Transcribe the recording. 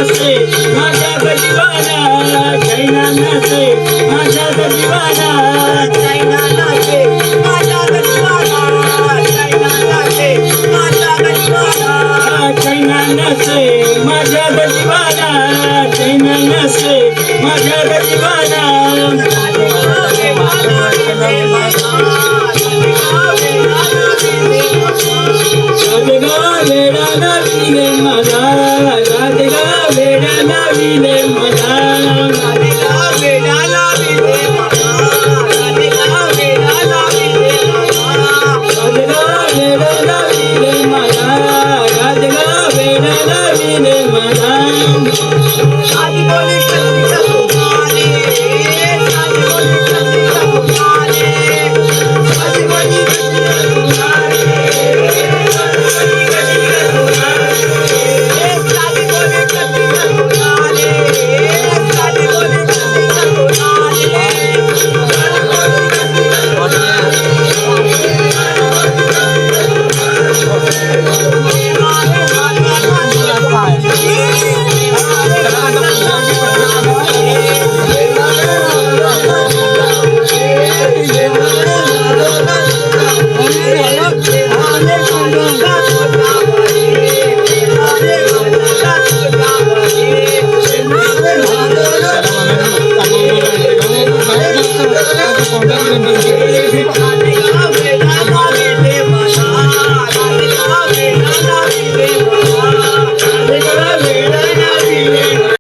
नसे माझ्या गजीवाना चैना नसे माझ्या गजीवाना चैना नसे माझ्या गजीवाना चैना नसे माझ्या गजीवाना चैना नसे माझ्या गजीवाना चैना नसे माझ्या गजीवाना वेडा नवीने मला राधिका वेडा नवीने मला राधिका वेडा नवीने मला राधिका वेडा नवीने मला राधिका वेडा नवीने मला राधिका वेडा नवीने मला आधी बोली कल्पिता तुम्हारे आधी बोली कल्पिता तुम्हारे आधी बोली कल्पिता तुम्हारे